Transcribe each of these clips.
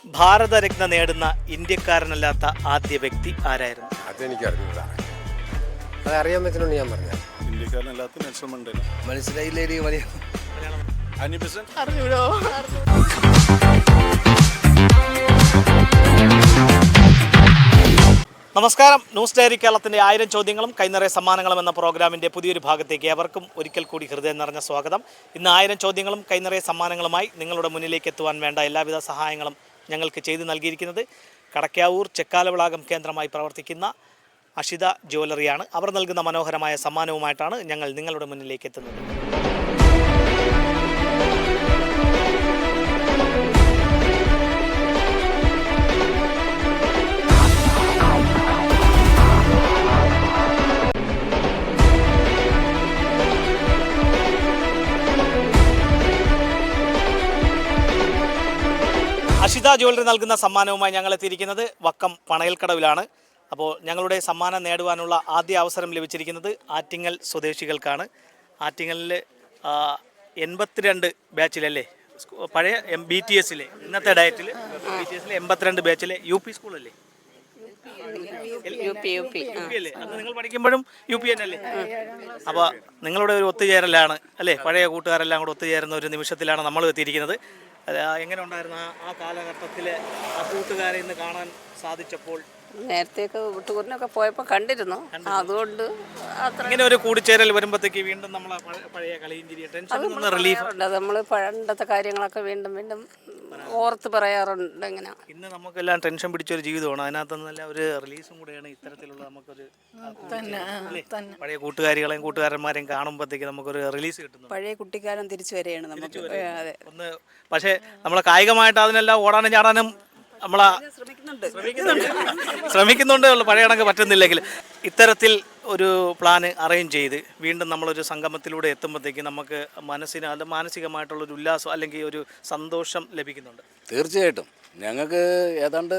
ഭാരതരത്ന നേടുന്ന ഇന്ത്യക്കാരനല്ലാത്ത ആദ്യ വ്യക്തി ആരായിരുന്നു? അതെനിക്ക് അറിഞ്ഞൂടാ. അതറിയാൻ പറ്റുന്നുണ്ട് ഞാൻ പറഞ്ഞത്. ഇന്ത്യക്കാരനല്ലാത്ത നെൽസൺ മണ്ടേല. മനസ്സിലായില്ലേ? വലിയ അനി ബെസന്റ്. അറിഞ്ഞൂടോ? നമസ്കാരം. ന്യൂസ് ഡയറി കേരളത്തിൻ്റെ 1000 ചോദ്യങ്ങളും കൈനിറയ സമ്മാനങ്ങളും എന്ന പ്രോഗ്രാമിൻ്റെ പുതിയൊരു ഭാഗത്തേക്ക് ഏവർക്കും ഒരിക്കൽ കൂടി ഹൃദയം നിറഞ്ഞ സ്വാഗതം. ഇന്ന് 1000 ചോദ്യങ്ങളും കൈനിറയ സമ്മാനങ്ങളുമായി നിങ്ങളുടെ മുന്നിലേക്ക് എത്തുവാൻ വേണ്ട എല്ലാവിധ സഹായങ്ങളും ഞങ്ങൾക്ക് ചെയ്തു നൽകിയിരിക്കുന്നത് കടക്കാവൂർ ചെക്കാലവിളാകം കേന്ദ്രമായി പ്രവർത്തിക്കുന്ന അഷിത ജ്വല്ലറിയാണ്. അവർ നൽകുന്ന മനോഹരമായ സമ്മാനവുമായിട്ടാണ് ഞങ്ങൾ നിങ്ങളുടെ മുന്നിലേക്ക് എത്തുന്നത്. അഷിത ജ്വല്ലറി നൽകുന്ന സമ്മാനവുമായി ഞങ്ങൾ എത്തിയിരിക്കുന്നത് വക്കം പണയൽക്കടവിലാണ്. അപ്പോൾ ഞങ്ങളുടെ സമ്മാനം നേടുവാനുള്ള ആദ്യ അവസരം ലഭിച്ചിരിക്കുന്നത് ആറ്റിങ്ങൽ സ്വദേശികൾക്കാണ്. ആറ്റിങ്ങലിൽ 82 ബാച്ചിലല്ലേ, പഴയ BTS ഇന്നത്തെ ഡയറ്റിൽ BTS 82 ബാച്ചിലെ UP സ്കൂളല്ലേ? അല്ലേ? അന്ന് നിങ്ങൾ പഠിക്കുമ്പോഴും UP തന്നെയല്ലേ? അപ്പോൾ നിങ്ങളുടെ ഒരു ഒത്തുചേരലാണ് അല്ലേ? പഴയ കൂട്ടുകാരെല്ലാം കൂടെ ഒത്തുചേരുന്ന ഒരു നിമിഷത്തിലാണ് നമ്മൾ എത്തിയിരിക്കുന്നത്. എങ്ങനെ ഉണ്ടായിരുന്നു ആ കാലഘട്ടത്തിൽ ആ കൂട്ടുകാരെ ഇന്ന് കാണാൻ സാധിച്ചപ്പോൾ? നേരത്തെയൊക്കെ വിട്ടുകൂറിനൊക്കെ പോയപ്പോൾ കണ്ടിരുന്നു. അതുകൊണ്ട് ഇങ്ങനെ ഒരു കൂടിച്ചേരൽ വരുമ്പോഴത്തേക്ക് വീണ്ടും നമ്മളെ പഴയ കളിയും ചിരിയും ടെൻഷൻ റിലീഫ് ഉണ്ട്. നമ്മൾ പണ്ടത്തെ കാര്യങ്ങളൊക്കെ വീണ്ടും വീണ്ടും ഓർത്ത് പറയാറുണ്ട്. ഇങ്ങനെ ഇന്ന് നമുക്കെല്ലാം ടെൻഷൻ പിടിച്ചൊരു ജീവിതമാണ്. അതിനകത്തുനിന്നല്ല ഒരു റിലീസും കൂടെയാണ് ഇത്തരത്തിലുള്ള നമുക്കൊരു പഴയ കൂട്ടുകാരികളെയും കൂട്ടുകാരന്മാരെയും കാണുമ്പോഴത്തേക്ക് നമുക്കൊരു റിലീസ് കിട്ടുന്നു. പഴയ കുട്ടിക്കാലം തിരിച്ചു വരികയാണ് നമുക്ക്. ഒന്ന് പക്ഷേ നമ്മളെ കായികമായിട്ട് അതിനെല്ലാം ഓടാനും ചാടാനും നമ്മളെ ശ്രമിക്കുന്നുണ്ട്. പഴയ കണക്ക് പറ്റുന്നില്ലെങ്കിൽ ഇത്തരത്തിൽ ഒരു പ്ലാന് അറേഞ്ച് ചെയ്ത് വീണ്ടും നമ്മളൊരു സംഗമത്തിലൂടെ എത്തുമ്പോഴത്തേക്ക് നമുക്ക് മനസ്സിന് അത് മാനസികമായിട്ടുള്ളൊരു ഉല്ലാസം അല്ലെങ്കിൽ ഒരു സന്തോഷം ലഭിക്കുന്നുണ്ട്. തീർച്ചയായിട്ടും ഞങ്ങൾക്ക് ഏതാണ്ട്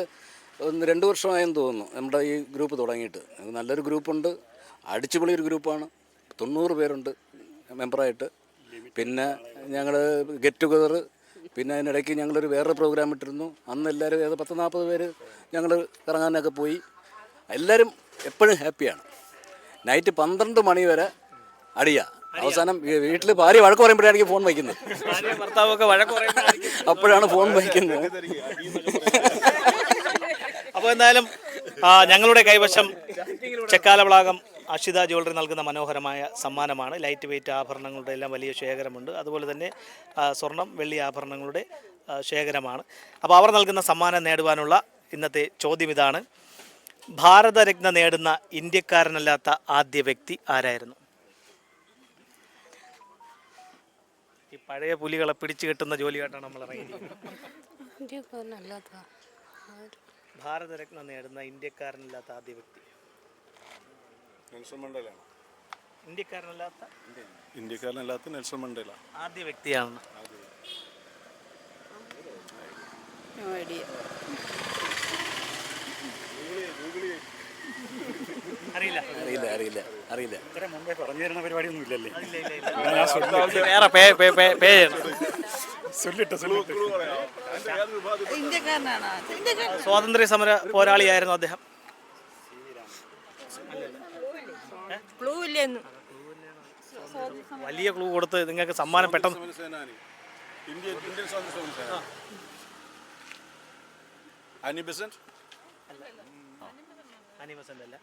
2 വർഷമായെന്ന് തോന്നുന്നു നമ്മുടെ ഈ ഗ്രൂപ്പ് തുടങ്ങിയിട്ട്. നല്ലൊരു ഗ്രൂപ്പുണ്ട്, അടിച്ചുപൊളിയൊരു ഗ്രൂപ്പാണ്. 90 പേരുണ്ട് മെമ്പറായിട്ട്. പിന്നെ ഞങ്ങൾ ഗെറ്റ് ടുഗദർ, പിന്നെ അതിനിടയ്ക്ക് ഞങ്ങളൊരു വേറൊരു പ്രോഗ്രാം ഇട്ടിരുന്നു. അന്ന് എല്ലാവരും 10-40 പേര് ഞങ്ങൾ ഇറങ്ങാനൊക്കെ പോയി. എല്ലാവരും എപ്പോഴും ഹാപ്പിയാണ്. നൈറ്റ് 12 മണി വരെ അടിയാ. അവസാനം വീട്ടിൽ ഭാര്യ വഴക്ക് പറയുമ്പോഴാണ് ഫോൺ വയ്ക്കുന്നത്. അപ്പോഴാണ് ഫോൺ വയ്ക്കുന്നത്. അപ്പോൾ എന്തായാലും ഞങ്ങളുടെ കൈവശം ചെക്കാലവിളാകം അഷിത ജ്വല്ലറി നൽകുന്ന മനോഹരമായ സമ്മാനമാണ്. ലൈറ്റ് വെയ്റ്റ് ആഭരണങ്ങളുടെ എല്ലാം വലിയ ശേഖരമുണ്ട്. അതുപോലെ തന്നെ സ്വർണം, വെള്ളി ആഭരണങ്ങളുടെ ശേഖരമാണ്. അപ്പോൾ അവർ നൽകുന്ന സമ്മാനം നേടുവാനുള്ള ഇന്നത്തെ ചോദ്യം ഇതാണ്: ഭാരതരത്ന നേടുന്ന ഇന്ത്യക്കാരനല്ലാത്ത ആദ്യ വ്യക്തി ആരായിരുന്നു? ഈ പഴയ പുലികളെ പിടിച്ചു കെട്ടുന്ന ജോലിയായിട്ടാണ് നമ്മൾ ഇറങ്ങിയിരിക്കുന്നത്. ഭാരതരത്ന നേടുന്ന ഇന്ത്യക്കാരനല്ലാത്ത ആദ്യ വ്യക്തി നെൽസൺ മണ്ടേല. ഇന്ത്യക്കാരനല്ലാത്ത നെൽസൺ മണ്ടേല ആദ്യ വ്യക്തിയാണ്. അറിയില്ല. മുമ്പേ പറഞ്ഞു തരുന്ന പരിപാടിയൊന്നും ഇല്ലല്ലേ? സ്വാതന്ത്ര്യ സമര പോരാളിയായിരുന്നു അദ്ദേഹം. വലിയ ക്ലൂ കൊടുത്ത് നിങ്ങൾക്ക് സമ്മാനം പെട്ടെന്ന്. അനി ബെസന്റ് അല്ല.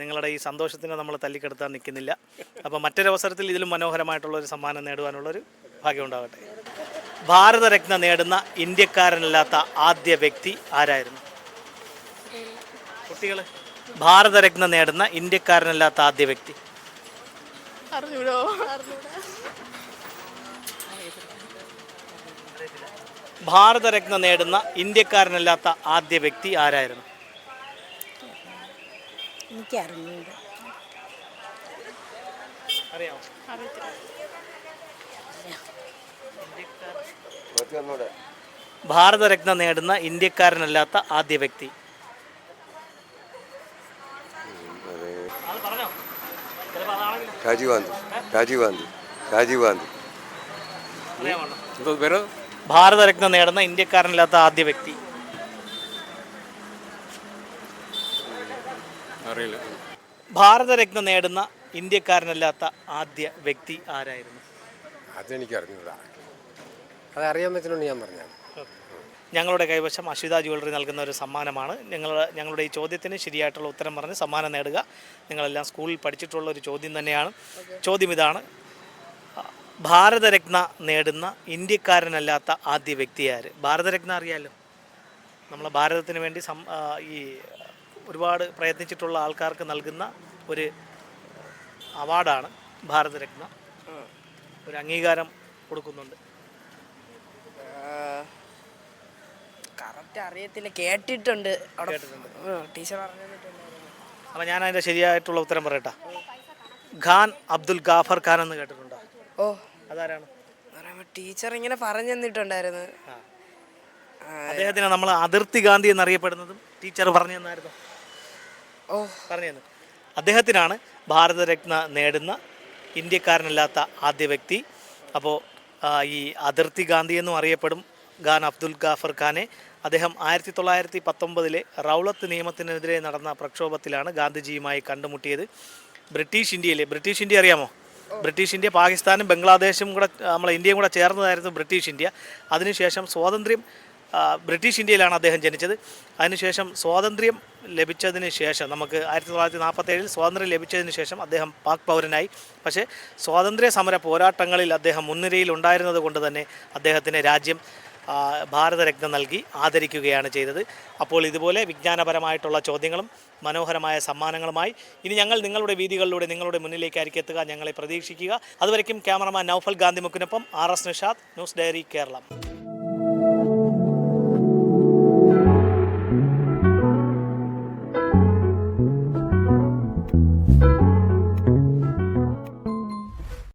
നിങ്ങളുടെ ഈ സന്തോഷത്തിന് നമ്മൾ തല്ലിക്കെടുത്താൻ നിൽക്കുന്നില്ല. അപ്പോൾ മറ്റൊരവസരത്തിൽ ഇതിലും മനോഹരമായിട്ടുള്ളൊരു സമ്മാനം നേടുവാനുള്ളൊരു ഭാഗ്യം ഉണ്ടാകട്ടെ. ഭാരതരത്ന നേടുന്ന ഇന്ത്യക്കാരനല്ലാത്ത ആദ്യ വ്യക്തി ആരായിരുന്നു? കുട്ടികൾ, ഭാരതരത്ന നേടുന്ന ഇന്ത്യക്കാരനല്ലാത്ത ആദ്യ വ്യക്തി ഭാരതരത്ന നേടുന്ന ഇന്ത്യക്കാരനല്ലാത്ത ആദ്യ വ്യക്തി ആരായിരുന്നു? അറിയാമോ? ഭാരതരത്ന നേടുന്ന ഇന്ത്യക്കാരനല്ലാത്ത ആദ്യ വ്യക്തി രാജീവ് ഗാന്ധി. അറിയാമോ? ഭാരതരത്ന നേടുന്ന ഇന്ത്യക്കാരനില്ലാത്ത ആദ്യ വ്യക്തി. അറിയില്ല. ഭാരതരത്ന നേടുന്ന ഇന്ത്യക്കാരനല്ലാത്ത ആദ്യ വ്യക്തി ആരായിരുന്നു? അതെനിക്ക് അറിഞ്ഞൂടാ. അതറിയാൻ പറ്റുന്നുണ്ട് ഞാൻ പറഞ്ഞത്. ഞങ്ങളുടെ കൈവശം അശ്വിത ജ്വല്ലറി നൽകുന്ന ഒരു സമ്മാനമാണ്. ഞങ്ങളുടെ ഈ ചോദ്യത്തിന് ശരിയായിട്ടുള്ള ഉത്തരം പറഞ്ഞ് സമ്മാനം നേടുക. നിങ്ങളെല്ലാം സ്കൂളിൽ പഠിച്ചിട്ടുള്ള ഒരു ചോദ്യം തന്നെയാണ്. ചോദ്യം ഇതാണ്: ഭാരതരത്ന നേടുന്ന ഇന്ത്യക്കാരനല്ലാത്ത ആദ്യ വ്യക്തി ആര്? ഭാരതരത്ന അറിയാമല്ലോ, നമ്മളെ ഭാരതത്തിന് വേണ്ടി ഈ ഒരുപാട് പ്രയത്നിച്ചിട്ടുള്ള ആൾക്കാർക്ക് നൽകുന്ന ഒരു അവാർഡാണ് ഭാരതരത്ന. ഒരു അംഗീകാരം കൊടുക്കുന്നുണ്ട്. കറക്റ്റ് അറിയത്തില്ല, കേട്ടിട്ടുണ്ട് ടീച്ചർ പറഞ്ഞിട്ടുണ്ടായിരുന്നു. അപ്പോൾ ഞാൻ അതിൻ്റെ ശരിയായിട്ടുള്ള ഉത്തരം പറയട്ടെ. ഖാൻ അബ്ദുൽ ഗാഫർ ഖാൻ എന്ന് കേട്ടിട്ടുണ്ടോ? ഓ, അതാരാണ്? ടീച്ചർ ഇങ്ങനെ പറഞ്ഞു തന്നിട്ടുണ്ടായിരുന്നു. അദ്ദേഹത്തിന് നമ്മൾ അതിർത്തി ഗാന്ധി എന്നറിയപ്പെടുന്നതും ടീച്ചർ പറഞ്ഞു തന്നായിരുന്നു. ഓ, പറഞ്ഞു തന്നു. അദ്ദേഹത്തിനാണ് ഭാരതരത്ന നേടുന്ന ഇന്ത്യക്കാരനല്ലാത്ത ആദ്യ വ്യക്തി. അപ്പോൾ ഈ അതിർത്തി ഗാന്ധി എന്നും അറിയപ്പെടും ഖാൻ അബ്ദുൽ ഗാഫർ ഖാനെ. അദ്ദേഹം 1919 റൗളത്ത് നിയമത്തിനെതിരെ നടന്ന പ്രക്ഷോഭത്തിലാണ് ഗാന്ധിജിയുമായി കണ്ടുമുട്ടിയത്. ബ്രിട്ടീഷ് ഇന്ത്യ അറിയാമോ? ബ്രിട്ടീഷ് ഇന്ത്യ പാകിസ്ഥാനും ബംഗ്ലാദേശും കൂടെ നമ്മളെ ഇന്ത്യയും കൂടെ ചേർന്നതായിരുന്നു ബ്രിട്ടീഷ് ഇന്ത്യ. അതിനുശേഷം ബ്രിട്ടീഷ് ഇന്ത്യയിലാണ് അദ്ദേഹം ജനിച്ചത്. അതിനുശേഷം സ്വാതന്ത്ര്യം ലഭിച്ചതിന് ശേഷം നമുക്ക് 1947 സ്വാതന്ത്ര്യം ലഭിച്ചതിന് ശേഷം അദ്ദേഹം പാക് പൗരനായി. പക്ഷേ സ്വാതന്ത്ര്യ സമര പോരാട്ടങ്ങളിൽ അദ്ദേഹം മുൻനിരയിൽ ഉണ്ടായിരുന്നത് കൊണ്ട് തന്നെ അദ്ദേഹത്തിന് രാജ്യം ഭാരതരത്ന നൽകി ആദരിക്കുകയാണ് ചെയ്തത്. അപ്പോൾ ഇതുപോലെ വിജ്ഞാനപരമായിട്ടുള്ള ചോദ്യങ്ങളും മനോഹരമായ സമ്മാനങ്ങളുമായി ഇനി ഞങ്ങൾ നിങ്ങളുടെ വീതികളിലൂടെ നിങ്ങളുടെ മുന്നിലേക്കായിരിക്കും എത്തുക. ഞങ്ങളെ പ്രതീക്ഷിക്കുക. അതുവരയ്ക്കും ക്യാമറമാൻ നൗഫൽ ഗാന്ധിമുക്കിനൊപ്പം RS Nishad, news diary, Keralam.